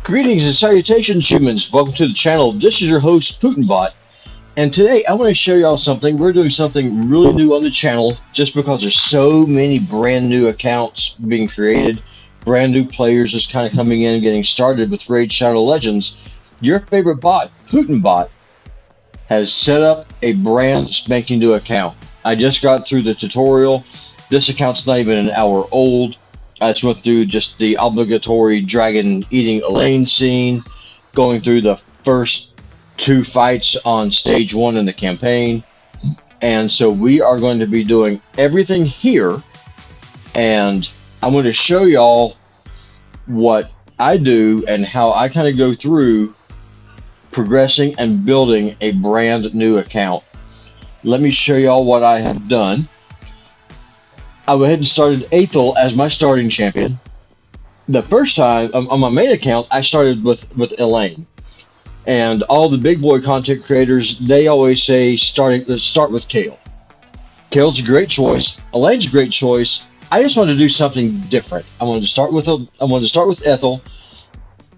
Greetings and salutations, humans. Welcome to the channel. This is your host, Putinbot. And today I want to show y'all something. We're doing something really new on the channel just because there's so many brand new accounts being created. Brand new players just kind of coming in and getting started with Raid Shadow Legends. Your favorite bot, Putinbot, has set up a brand spanking new account. I just got through the tutorial. This account's not even an hour old. I just went through just the obligatory dragon eating Elaine scene, going through the first two fights on stage 1 in the campaign. And so we are going to be doing everything here, and I'm going to show y'all what I do and how I kind of go through progressing and building a brand new account. Let me show y'all what I have done. I went ahead and started Aethel as my starting champion. The first time on my main account, I started with Elaine, and all the big boy content creators, they always say start with Kale. Kale's a great choice. Elaine's a great choice. I just wanted to do something different. I wanted to start with Aethel.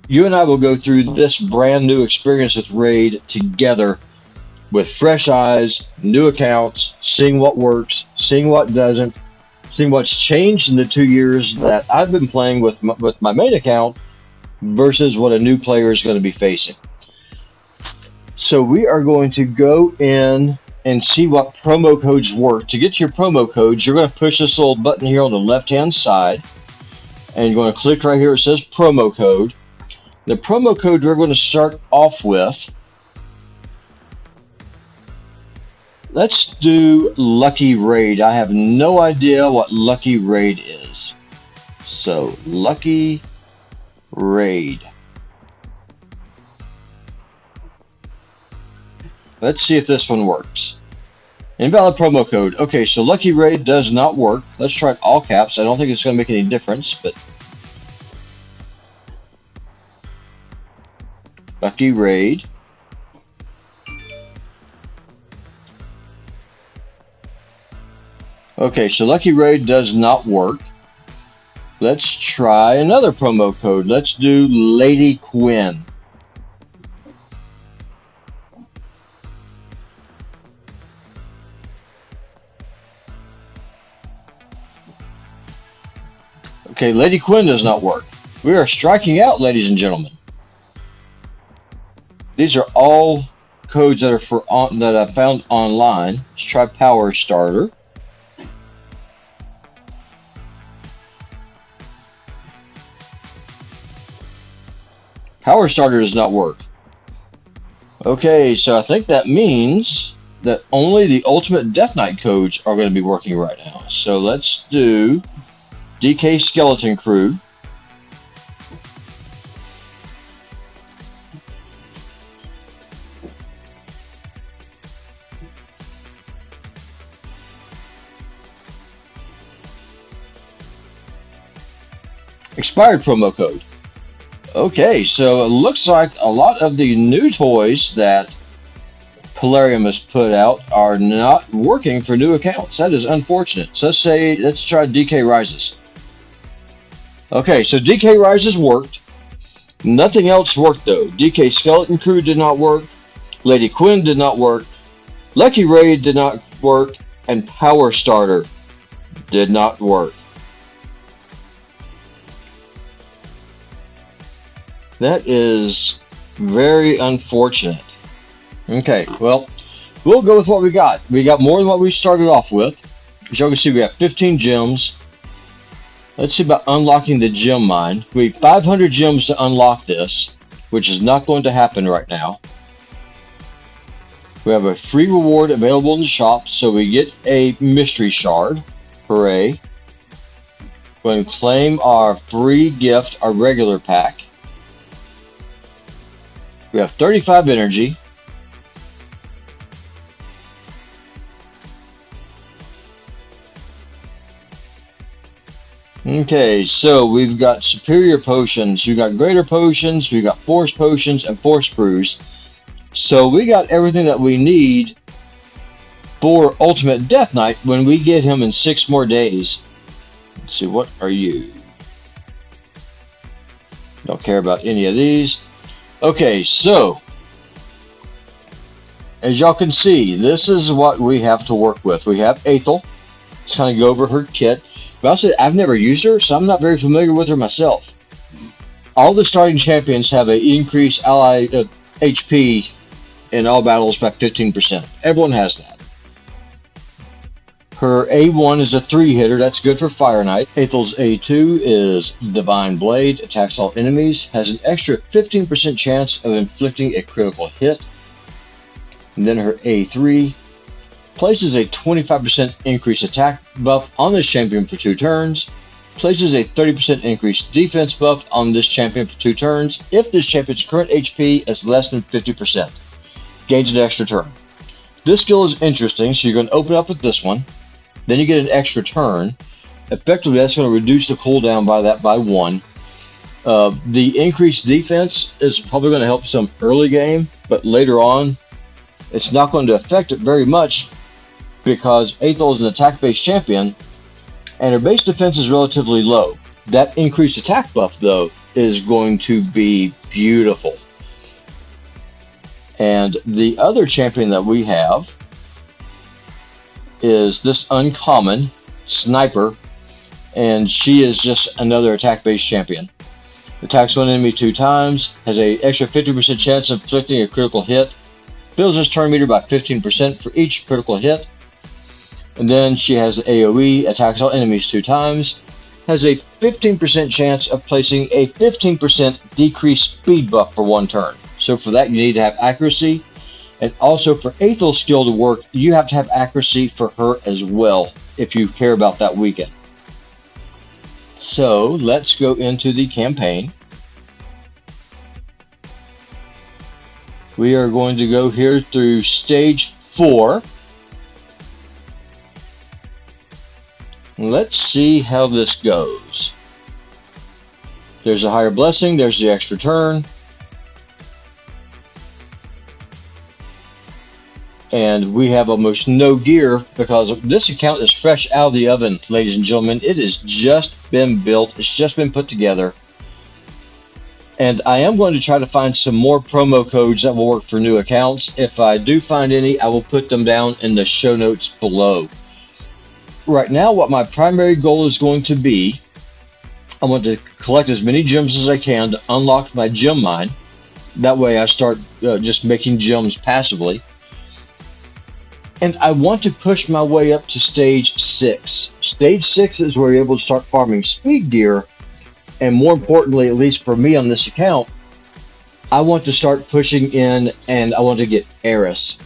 You and I will go through this brand new experience with Raid together, with fresh eyes, new accounts, seeing what works, seeing what doesn't, seeing what's changed in the 2 years that I've been playing with my main account versus what a new player is going to be facing. So we are going to go in and see what promo codes work. To get to your promo codes, you're going to push this little button here on the left hand side, and you're going to click right here. It says promo code. The promo code we're going to start off with, let's do Lucky Raid. I have no idea what Lucky Raid is. So, Lucky Raid. Let's see if this one works. Invalid promo code. Okay, so Lucky Raid does not work. Let's try it all caps. I don't think it's going to make any difference, but Lucky Raid. Okay, so Lucky Raid does not work. Let's try another promo code. Let's do Lady Quinn. Okay, Lady Quinn does not work. We are striking out, ladies and gentlemen. These are all codes that are that I found online. Let's try Power Starter. Power Starter does not work. Okay, so I think that means that only the Ultimate Death Knight codes are going to be working right now. So let's do DK Skeleton Crew. Expired promo code. Okay, so it looks like a lot of the new toys that Polarium has put out are not working for new accounts. That is unfortunate. So let's try DK Rises. Okay, so DK Rises worked. Nothing else worked though. DK Skeleton Crew did not work. Lady Quinn did not work. Lucky Raid did not work. And Power Starter did not work. That is very unfortunate. Okay, well, we'll go with what we got. We got more than what we started off with. As y'all can see, we got 15 gems. Let's see about unlocking the gem mine. We need 500 gems to unlock this, which is not going to happen right now. We have a free reward available in the shop, so we get a mystery shard. Hooray. We're going to claim our free gift, our regular pack. We have 35 energy. Okay, so we've got superior potions, we've got greater potions, we've got force potions, and force brews. So we got everything that we need for Ultimate Death Knight when we get him in 6 more days. Let's see, what are you? Don't care about any of these. Okay, so as y'all can see, this is what we have to work with. We have Aethel. Let's kind of go over her kit. But also, I've never used her, so I'm not very familiar with her myself. All the starting champions have an increased ally HP in all battles by 15%. Everyone has that. Her A1 is a 3-hitter. That's good for Fire Knight. Aethel's A2 is Divine Blade. Attacks all enemies. Has an extra 15% chance of inflicting a critical hit. And then her A3 places a 25% increased attack buff on this champion for 2 turns. Places a 30% increased defense buff on this champion for 2 turns if this champion's current HP is less than 50%. Gains an extra turn. This skill is interesting, so you're going to open up with this one. Then you get an extra turn. Effectively, that's going to reduce the cooldown by 1. The increased defense is probably going to help some early game, but later on, it's not going to affect it very much because Aethel is an attack-based champion, and her base defense is relatively low. That increased attack buff, though, is going to be beautiful. And the other champion that we have is this uncommon Sniper, and she is just another attack-based champion. Attacks one enemy 2 times, has an extra 50% chance of inflicting a critical hit, fills his turn meter by 15% for each critical hit. And then she has AoE, attacks all enemies 2 times, has a 15% chance of placing a 15% decreased speed buff for 1 turn. So for that, you need to have accuracy. And also for Aethel's skill to work, you have to have accuracy for her as well, if you care about that weekend. So let's go into the campaign. We are going to go here through stage 4. Let's see how this goes. There's a higher blessing, there's the extra turn. And we have almost no gear because this account is fresh out of the oven, ladies and gentlemen. It has just been built, it's just been put together. And I am going to try to find some more promo codes that will work for new accounts. If I do find any, I will put them down in the show notes below. Right now, what my primary goal is going to be, I want to collect as many gems as I can to unlock my gem mine. That way I start just making gems passively. And I want to push my way up to stage 6. Stage 6 is where you're able to start farming speed gear. And more importantly, at least for me on this account, I want to start pushing in and I want to get Eris.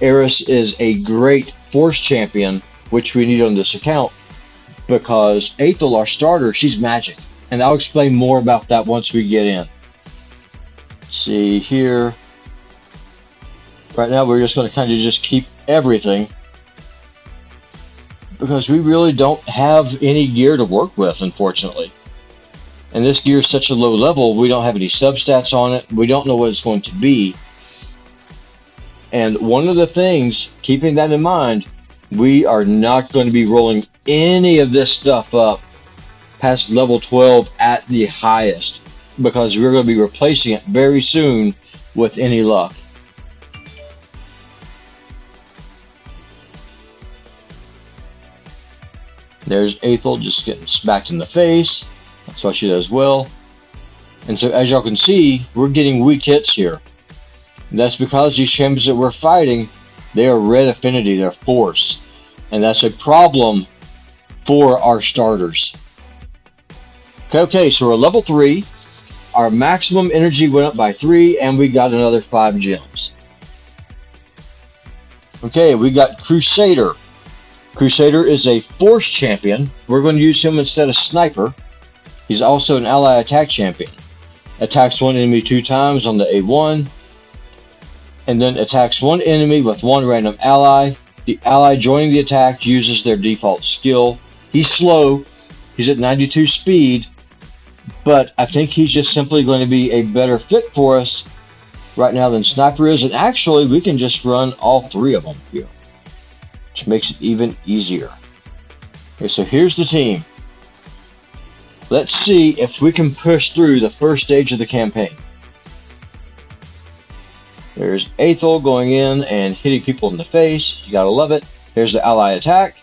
Eris is a great force champion, which we need on this account, because Aethel, our starter, she's magic. And I'll explain more about that once we get in. Let's see here. Right now we're just going to kind of just keep everything, because we really don't have any gear to work with, unfortunately. And this gear is such a low level, we don't have any substats on it. We don't know what it's going to be. And one of the things, keeping that in mind, we are not going to be rolling any of this stuff up past level 12 at the highest, because we're going to be replacing it very soon with any luck. There's Aethel just getting smacked in the face. That's what she does well. And so as y'all can see, we're getting weak hits here. And that's because these champions that we're fighting, they are red affinity, they're force. And that's a problem for our starters. Okay, so we're level 3. Our maximum energy went up by 3, and we got another 5 gems. Okay, we got Crusader. Crusader is a force champion. We're going to use him instead of Sniper. He's also an ally attack champion. Attacks one enemy 2 times on the A1. And then attacks one enemy with one random ally. The ally joining the attack uses their default skill. He's slow. He's at 92 speed. But I think he's just simply going to be a better fit for us right now than Sniper is. And actually, we can just run all 3 of them here, which makes it even easier. Okay, so here's the team. Let's see if we can push through the first stage of the campaign. There's Aethel going in and hitting people in the face. You gotta love it. There's the ally attack.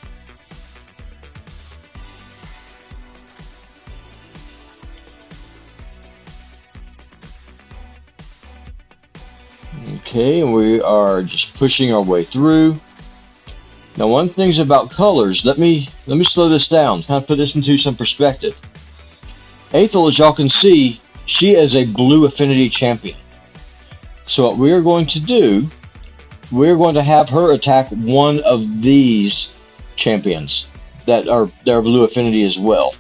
Okay, and we are just pushing our way through. Now, one thing's about colors. Let me slow this down, kind of put this into some perspective. Aethel, as y'all can see, she is a blue affinity champion. So what we are going to do, we're going to have her attack one of these champions that are blue affinity as well.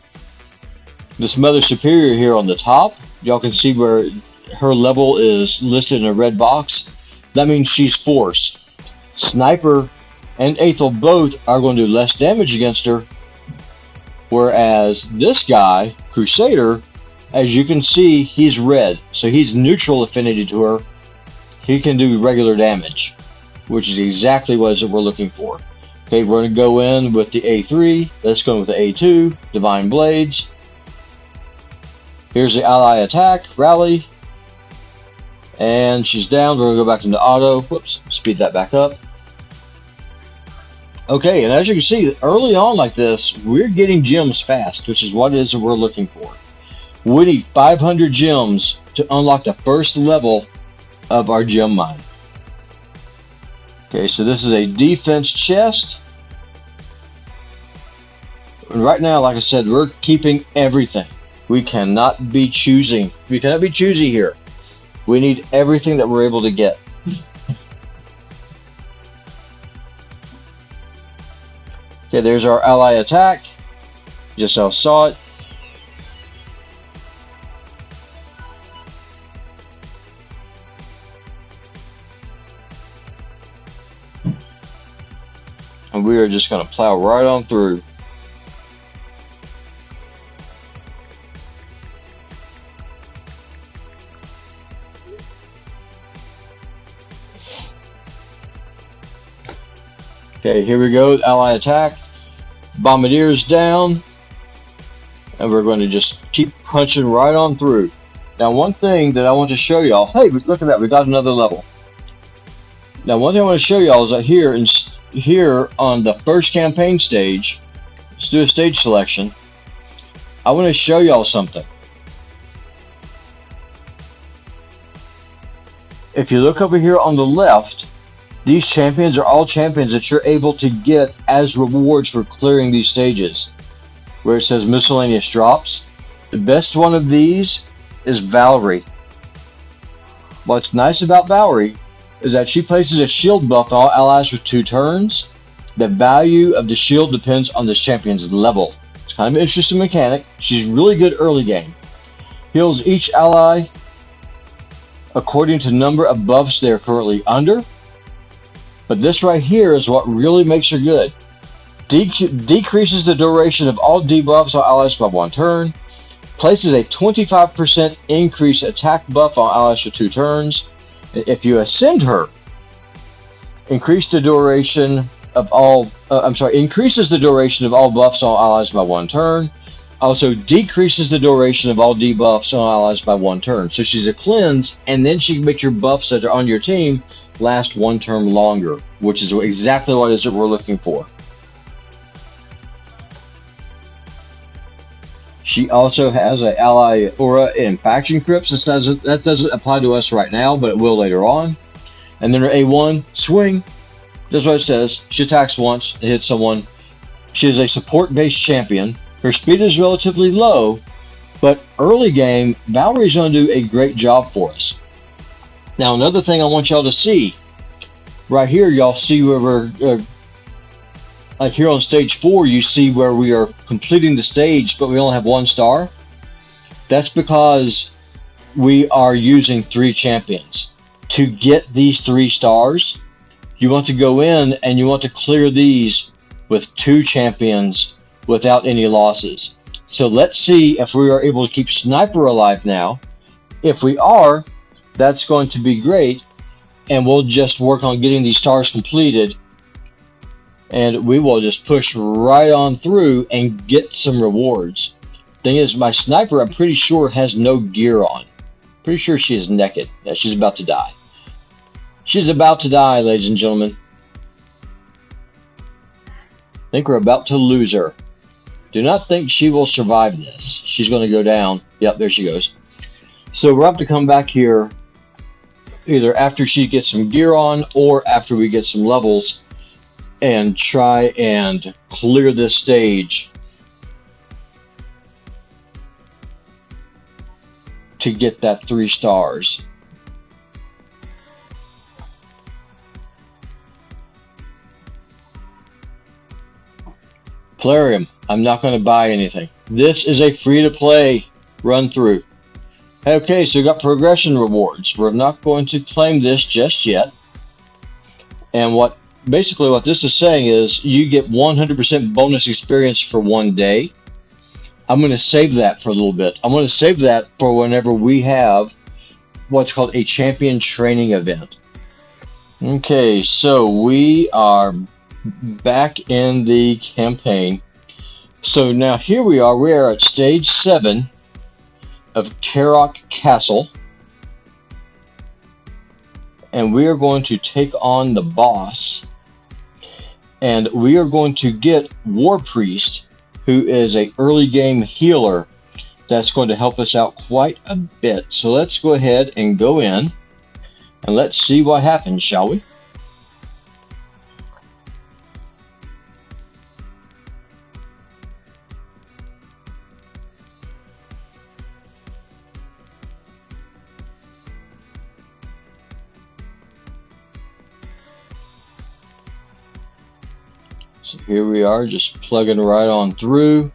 This Mother Superior here on the top, y'all can see where her level is listed in a red box. That means she's Force. Sniper and Aethel both are going to do less damage against her, whereas this guy, Crusader, as you can see, he's red, so he's neutral affinity to her. He can do regular damage, which is exactly what we're looking for. Okay, we're going to go in with the A3. Let's go with the A2, Divine Blades. Here's the ally attack, Rally. And she's down. We're going to go back into auto. Whoops, speed that back up. Okay, and as you can see, early on like this, we're getting gems fast, which is what it is that we're looking for. We need 500 gems to unlock the first level of our gem mine. Okay, so this is a defense chest. And right now, like I said, we're keeping everything. We cannot be choosing. We cannot be choosy here. We need everything that we're able to get. Okay, there's our ally attack. Just so I saw it. And we are just going to plow right on through. Okay, here we go, ally attack. Bombardier's down. And we're going to just keep punching right on through. Now, one thing that I want to show y'all. Hey, look at that, we got another level. Now, one thing I want to show y'all is that here on the first campaign stage, let's do a stage selection. I want to show y'all something. If you look over here on the left, these champions are all champions that you're able to get as rewards for clearing these stages. Where it says miscellaneous drops. The best one of these is Valerie. What's nice about Valerie is that she places a shield buff on all allies for 2 turns. The value of the shield depends on the champion's level. It's kind of an interesting mechanic. She's really good early game. Heals each ally according to number of buffs they are currently under. But this right here is what really makes her good. Decreases the duration of all debuffs on allies by 1 turn. Places a 25% increase attack buff on allies for 2 turns. If you ascend her, increases the duration of all buffs on allies by 1 turn. Also decreases the duration of all debuffs on allies by 1 turn. So she's a cleanse, and then she can make your buffs that are on your team last 1 turn longer, which is exactly what it is that we're looking for. She also has an ally aura in faction crypts. That doesn't apply to us right now, but it will later on. And then her A1, swing. That's what it says. She attacks once and hits someone. She is a support-based champion. Her speed is relatively low, but early game, Valerie's going to do a great job for us. Now, another thing I want y'all to see. Right here, y'all see where we're... like here on stage 4, you see where we are completing the stage, but we only have 1 star. That's because we are using 3 champions. To get these 3 stars, you want to go in and you want to clear these with 2 champions without any losses. So let's see if we are able to keep Sniper alive now. If we are, that's going to be great. And we'll just work on getting these stars completed. And we will just push right on through and get some rewards. Thing is, my sniper, I'm pretty sure, has no gear on. Pretty sure she is naked. Yeah, she's about to die. She's about to die, ladies and gentlemen. I think we're about to lose her. Do not think she will survive this. She's going to go down. Yep, there she goes. So we'll have to come back here either after she gets some gear on or after we get some levels and try and clear this stage to get that 3 stars. Plarium, I'm not going to buy anything. This is a free-to-play run-through. Okay, so we got progression rewards. We're not going to claim this just yet. And basically what this is saying is you get 100% bonus experience for 1 day. I'm going to save that for a little bit. I'm going to save that for whenever we have what's called a champion training event. Okay, so we are back in the campaign. So now here we are at stage 7 of Karok Castle, and we are going to take on the boss, and we are going to get War Priest, who is a early game healer that's going to help us out quite a bit. So let's go ahead and go in and let's see what happens, shall we? So here we are, just plugging right on through.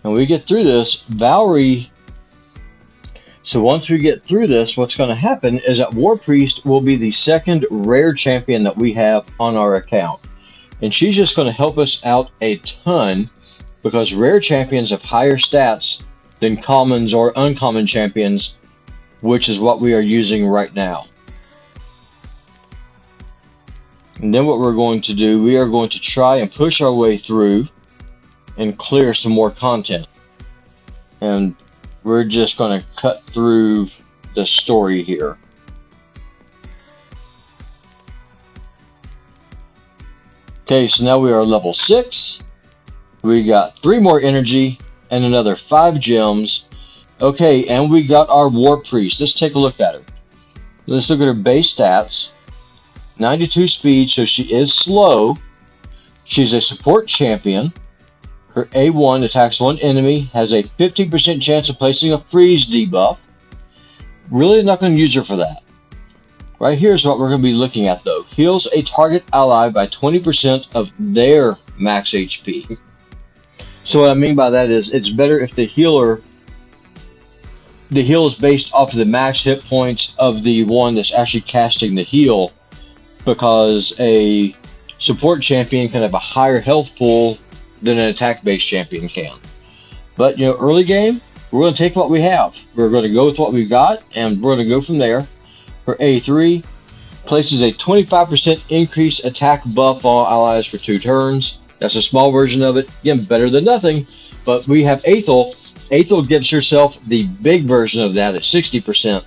And we get through this, Valerie. So once we get through this, what's going to happen is that War Priest will be the second rare champion that we have on our account. And she's just going to help us out a ton because rare champions have higher stats than commons or uncommon champions, which is what we are using right now. And then what we're going to do, we are going to try and push our way through and clear some more content. And we're just going to cut through the story here. Okay, so now we are level 6. We got 3 more energy and another 5 gems. Okay, and we got our War Priest. Let's take a look at her. Let's look at her base stats. 92 speed, so she is slow. She's a support champion. Her A1 attacks one enemy, has a 15% chance of placing a freeze debuff. Really not going to use her for that. Right here is what we're going to be looking at though. Heals a target ally by 20% of their max HP. So what I mean by that is it's better if the heal is based off of the max hit points of the one that's actually casting the heal, because a support champion can have a higher health pool than an attack-based champion can. But, early game, we're going to take what we have. We're going to go with what we've got, and we're going to go from there. Her A3 places a 25% increased attack buff on allies for 2 turns. That's a small version of it. Again, better than nothing. But we have Aethel. Aethel gives herself the big version of that at 60%.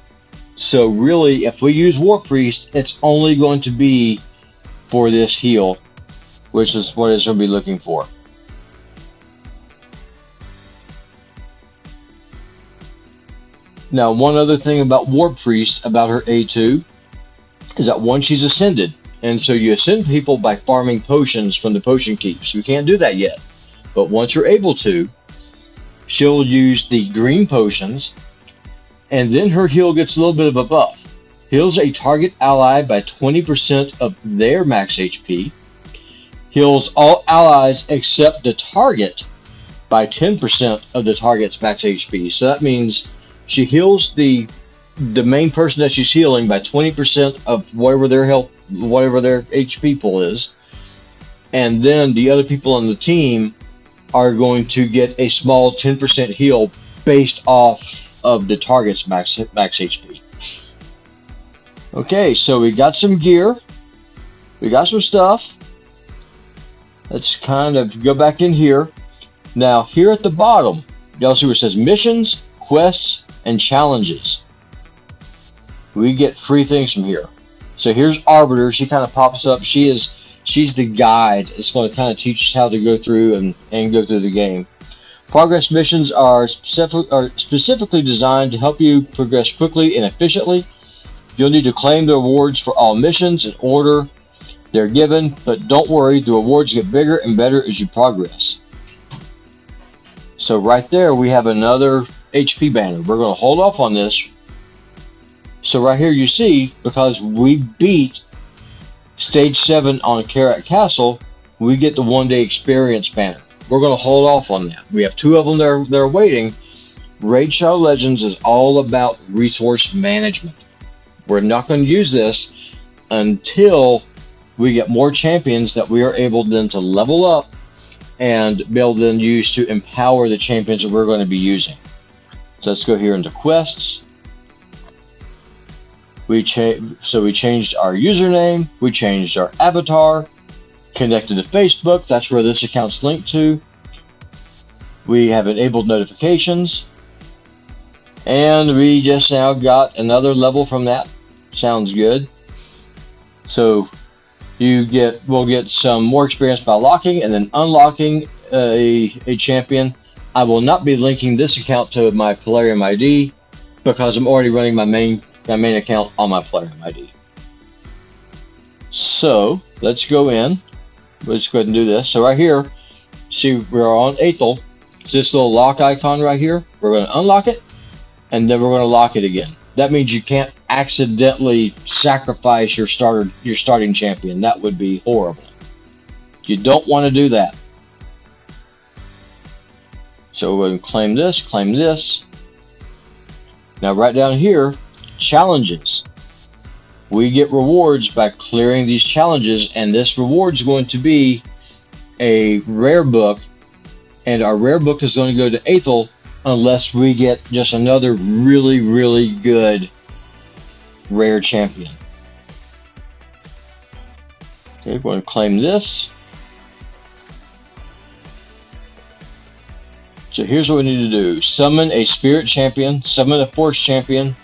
So really, if we use War Priest, it's only going to be for this heal, which is what it's going to be looking for. Now, one other thing about War Priest, about her A2, is that once she's ascended, and so you ascend people by farming potions from the potion keeps. We can't do that yet, but once you're able to, she'll use the green potions, and then her heal gets a little bit of a buff. Heals a target ally by 20% of their max HP. Heals all allies except the target by 10% of the target's max HP. So that means she heals the main person that she's healing by 20% of whatever their health, whatever their HP pool is. And then the other people on the team are going to get a small 10% heal based off of the target's max HP. Okay, so we got some gear. We got some stuff. Let's kind of go back in here. Now here at the bottom, y'all see where it says missions, quests, and challenges. We get free things from here. So here's Arbiter. She kind of pops up. She's the guide. It's going to kind of teach us how to go through and go through the game. Progress missions are specifically designed to help you progress quickly and efficiently. You'll need to claim the rewards for all missions in order they're given, but don't worry, the rewards get bigger and better as you progress. So right there we have another HP banner. We're going to hold off on this. So right here you see, because we beat Stage 7 on Karat Castle, we get the 1-day experience banner. We're going to hold off on that. We have 2 of them they're waiting. Raid Shadow Legends is all about resource management. We're not going to use this until we get more champions that we are able then to level up and be able to then use to empower the champions that we're going to be using. So let's go here into quests. So we changed our username, we changed our avatar, connected to Facebook, that's where this account's linked to. We have enabled notifications, and we just now got another level from that. Sounds good. So we'll get some more experience by locking and then unlocking a champion. I will not be linking this account to my Plarium ID because I'm already running my main account on my Plarium ID. So let's go in. Let's go ahead and do this. So right here, see we're on Aethel. It's this little lock icon right here. We're going to unlock it, and then we're going to lock it again. That means you can't accidentally sacrifice your starting champion. That would be horrible. You don't want to do that. So we're going to claim this, claim this. Now right down here, challenges. We get rewards by clearing these challenges, and this reward is going to be a rare book, and our rare book is going to go to Aethel unless we get just another really, really good rare champion. Okay, we're going to claim this. So here's what we need to do. Summon a spirit champion, summon a force champion,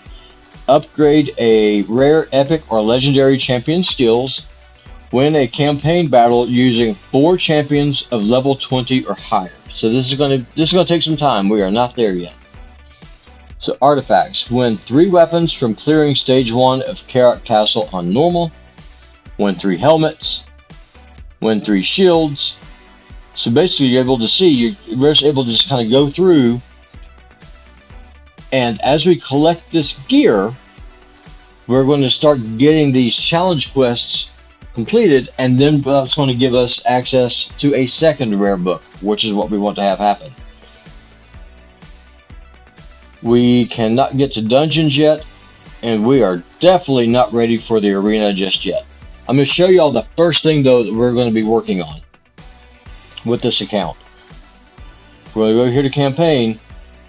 upgrade a rare, epic, or legendary champion skills, win a campaign battle using 4 champions of level 20 or higher. So this is going to take some time. We are not there yet. So artifacts. Win 3 weapons from clearing stage 1 of Karat Castle on normal. Win 3 helmets. Win 3 shields. So basically you're able to see, you're able to just kind of go through, and as we collect this gear, we're going to start getting these challenge quests completed, and then that's going to give us access to a second rare book, which is what we want to have happen. We cannot get to dungeons yet, and we are definitely not ready for the arena just yet. I'm going to show you all the first thing though that we're going to be working on with this account. We're going to go here to campaign.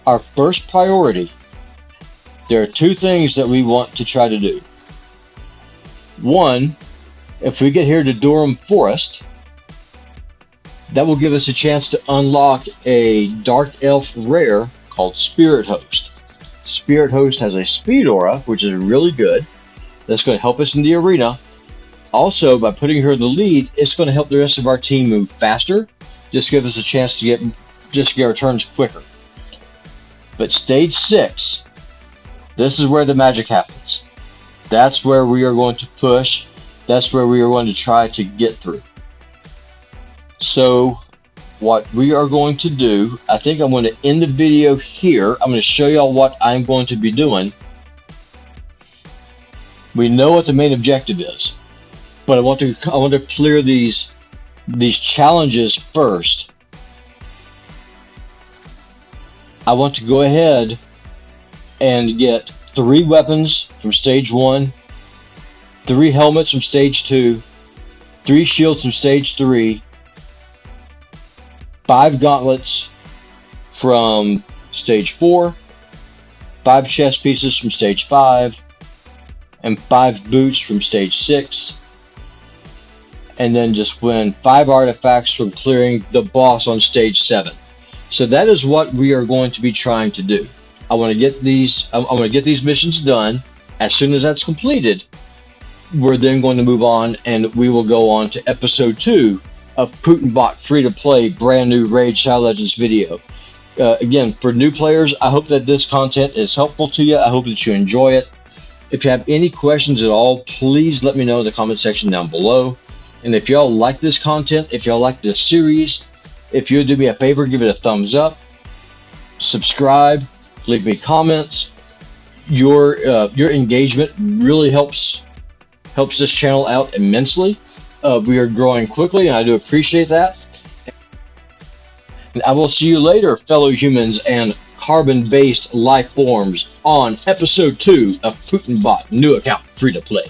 Our first priority, there are 2 things that we want to try to do. One, if we get here to Durham Forest, that will give us a chance to unlock a Dark Elf rare called Spirit Host. Spirit Host has a speed aura, which is really good. That's going to help us in the arena. Also, by putting her in the lead, it's going to help the rest of our team move faster. Just give us a chance to get our turns quicker. But stage 6, this is where the magic happens. That's where we are going to push. That's where we are going to try to get through. So what we are going to do, I think I'm going to end the video here. I'm going to show y'all what I'm going to be doing. We know what the main objective is, but I want to clear these challenges first. I want to go ahead and get 3 weapons from stage 1, 3 helmets from stage 2, 3 shields from stage 3, 5 gauntlets from stage 4, 5 chest pieces from stage 5, and 5 boots from stage 6. and then just win 5 artifacts from clearing the boss on stage 7. So that is what we are going to be trying to do. I want to get these missions done. As soon as that's completed, we're then going to move on, and we will go on to episode 2 of PutinBot free-to-play brand new Raid Shadow Legends video. Again, for new players, I hope that this content is helpful to you. I hope that you enjoy it. If you have any questions at all, please let me know in the comment section down below. And if y'all like this content, if y'all like this series, if you'll do me a favor, give it a thumbs up, subscribe, leave me comments. Your engagement really helps this channel out immensely. We are growing quickly, and I do appreciate that. And I will see you later, fellow humans and carbon-based life forms, on episode 2 of PutinBot new account free to play.